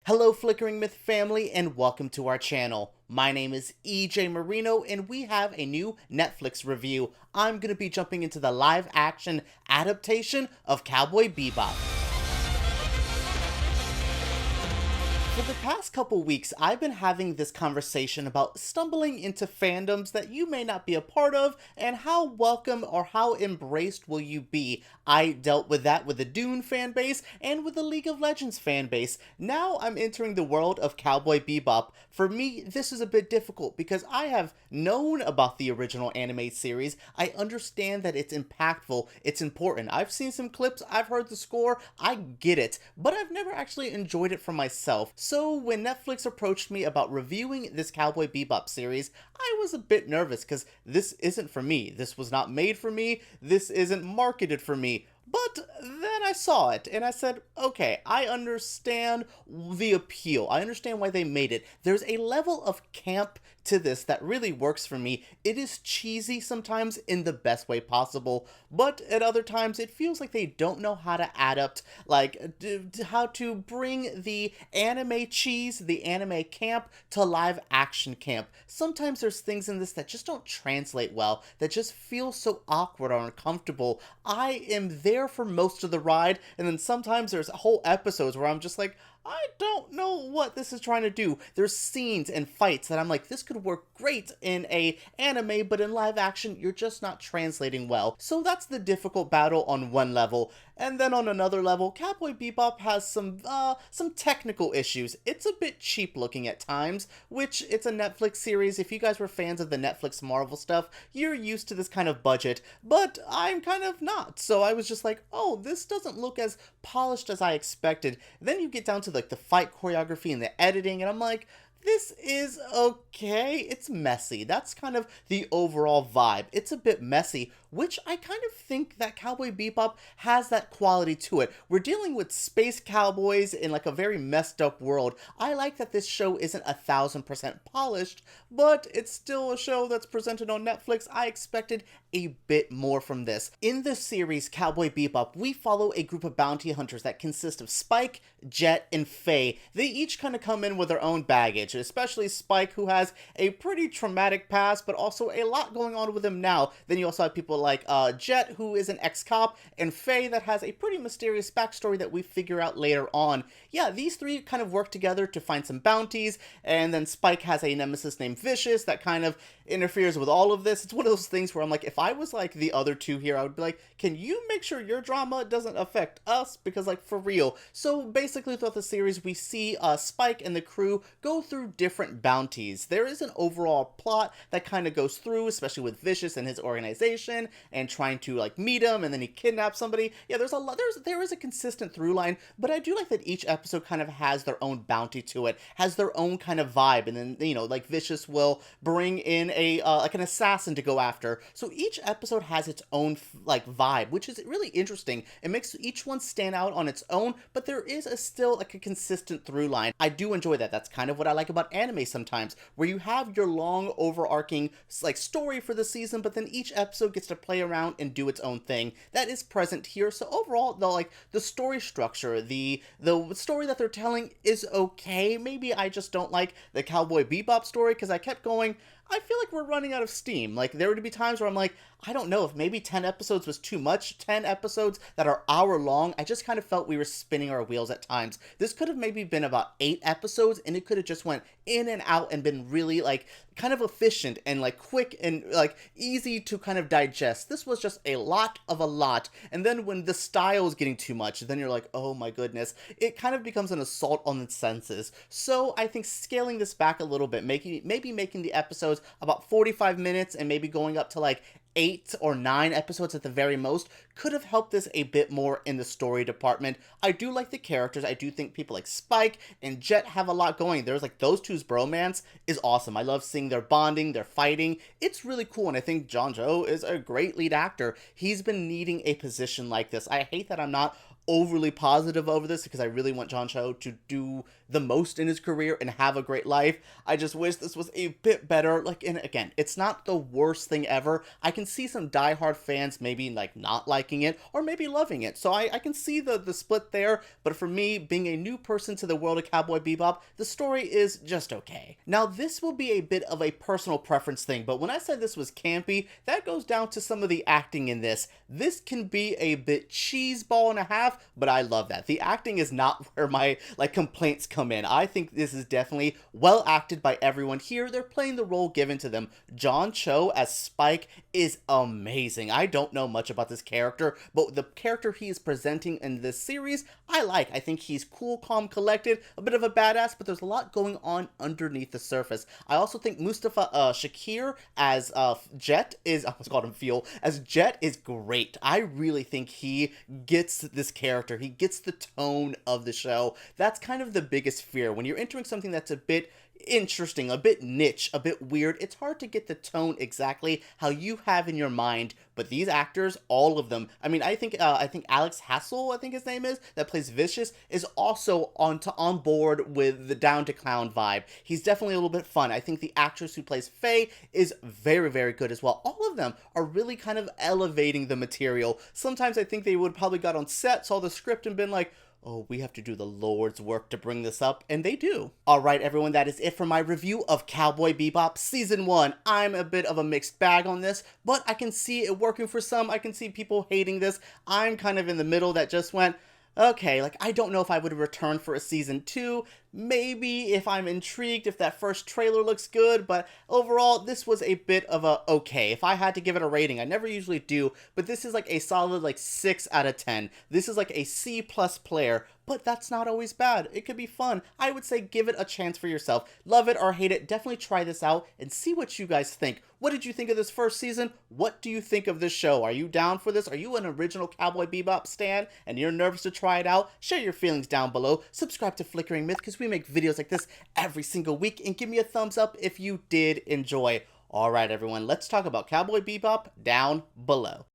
Hello Flickering Myth family and welcome to our channel. My name is EJ Marino and we have a new Netflix review. I'm going to be jumping into the live action adaptation of Cowboy Bebop. For the past couple weeks, I've been having this conversation about stumbling into fandoms that you may not be a part of, and how welcome or how embraced will you be. I dealt with that with the Dune fanbase and with the League of Legends fanbase. Now I'm entering the world of Cowboy Bebop. For me, this is a bit difficult because I have known about the original anime series. I understand that it's impactful, it's important. I've seen some clips, I've heard the score, I get it, but I've never actually enjoyed it for myself. So when Netflix approached me about reviewing this Cowboy Bebop series, I was a bit nervous because this isn't for me. This was not made for me. This isn't marketed for me. But then I saw it and I said, okay, I understand the appeal. I understand why they made it. There's a level of camp to this that really works for me. It is cheesy sometimes in the best way possible, but at other times it feels like they don't know how to adapt, how to bring the anime cheese, the anime camp, to live action camp. Sometimes there's things in this that just don't translate well, that just feel so awkward or uncomfortable. I am there for most of the ride, and then sometimes there's whole episodes where I'm just like, I don't know what this is trying to do. There's scenes and fights that I'm like, this could work great in a anime, but in live action, you're just not translating well. So that's the difficult battle on one level. And then on another level, Cowboy Bebop has some technical issues. It's a bit cheap looking at times, which it's a Netflix series. If you guys were fans of the Netflix Marvel stuff, you're used to this kind of budget, but I'm kind of not. So I was just like, oh, this doesn't look as polished as I expected. Then you get down to like the fight choreography and the editing, and I'm like, this is okay. It's messy. That's kind of the overall vibe. It's a bit messy, which I kind of think that Cowboy Bebop has that quality to it. We're dealing with space cowboys in like a very messed up world. I like that this show isn't 1000% polished, but it's still a show that's presented on Netflix. I expected a bit more from this. In this series, Cowboy Bebop, we follow a group of bounty hunters that consist of Spike, Jet, and Faye. They each kind of come in with their own baggage, especially Spike, who has a pretty traumatic past, but also a lot going on with him now. Then you also have people like Jet, who is an ex-cop, and Faye, that has a pretty mysterious backstory that we figure out later on. Yeah, these three kind of work together to find some bounties, and then Spike has a nemesis named Vicious that kind of interferes with all of this. It's one of those things where I'm like, if I was like the other two here, I would be like, can you make sure your drama doesn't affect us? Because like, for real. So basically throughout the series, we see Spike and the crew go through different bounties. There is an overall plot that kind of goes through, especially with Vicious and his organization and trying to like meet him, and then he kidnaps somebody. Yeah, there's a lot, there is a consistent through line, but I do like that each episode kind of has their own bounty to it, has their own kind of vibe, and then, you know, like Vicious will bring in a like an assassin to go after. So each episode has its own like vibe, which is really interesting. It makes each one stand out on its own, but there is still like a consistent through line. I do enjoy that. That's kind of what I like about anime sometimes, where you have your long overarching like story for the season, but then each episode gets to play around and do its own thing. That is present here. So overall, the story structure, the story that they're telling is okay. Maybe I just don't like the Cowboy Bebop story because I kept going, I feel like we're running out of steam. Like, there would be times where I'm like, I don't know if maybe 10 episodes was too much. 10 episodes that are hour long, I just kind of felt we were spinning our wheels at times. This could have maybe been about 8 episodes, and it could have just went in and out and been really, like, kind of efficient and, like, quick and, like, easy to kind of digest. This was just a lot of a lot, and then when the style is getting too much, then you're like, oh my goodness. It kind of becomes an assault on the senses. So I think scaling this back a little bit, maybe making the episodes about 45 minutes and maybe going up to, like, 8 or 9 episodes at the very most could have helped this a bit more in the story department. I do like the characters. I do think people like Spike and Jet have a lot going. There's like those two's bromance is awesome. I love seeing their bonding, their fighting. It's really cool, and I think John Joe is a great lead actor. He's been needing a position like this. I hate that I'm not overly positive over this because I really want John Cho to do the most in his career and have a great life. I just wish this was a bit better. Like, and again, it's not the worst thing ever. I can see some diehard fans maybe like not liking it or maybe loving it. So I can see the split there. But for me, being a new person to the world of Cowboy Bebop, the story is just okay. Now, this will be a bit of a personal preference thing, but when I said this was campy, that goes down to some of the acting in this. This can be a bit cheeseball and a half, but I love that. The acting is not where my like complaints come in. I think this is definitely well acted by everyone here. They're playing the role given to them. John Cho as Spike is amazing. I don't know much about this character, but the character he is presenting in this series, I like. I think he's cool, calm, collected, a bit of a badass, but there's a lot going on underneath the surface. I also think Mustafa Shakir as Jet is, I almost called him Fuel, as Jet is great. I really think he gets this character. He gets the tone of the show. That's kind of the biggest fear. When you're entering something that's a bit interesting, a bit niche, a bit weird, it's hard to get the tone exactly how you have in your mind. But these actors, all of them, I mean, I think Alex Hassell, I think his name is, that plays Vicious, is also on board with the down to clown vibe. He's definitely a little bit fun. I think the actress who plays Faye is very, very good as well. All of them are really kind of elevating the material. Sometimes I think they would probably got on set, saw the script and been like, oh, we have to do the Lord's work to bring this up, and they do. Alright everyone, that is it for my review of Cowboy Bebop Season 1. I'm a bit of a mixed bag on this, but I can see it working for some. I can see people hating this. I'm kind of in the middle that just went, okay, like, I don't know if I would return for a Season 2. Maybe if I'm intrigued, if that first trailer looks good, but overall, this was a bit of a okay. If I had to give it a rating, I never usually do, but this is like a solid like 6 out of 10. This is like a C+ player, but that's not always bad. It could be fun. I would say give it a chance for yourself. Love it or hate it, definitely try this out and see what you guys think. What did you think of this first season? What do you think of this show? Are you down for this? Are you an original Cowboy Bebop stan and you're nervous to try it out? Share your feelings down below. Subscribe to Flickering Myth because we make videos like this every single week, and give me a thumbs up if you did enjoy. Alright everyone, let's talk about Cowboy Bebop down below.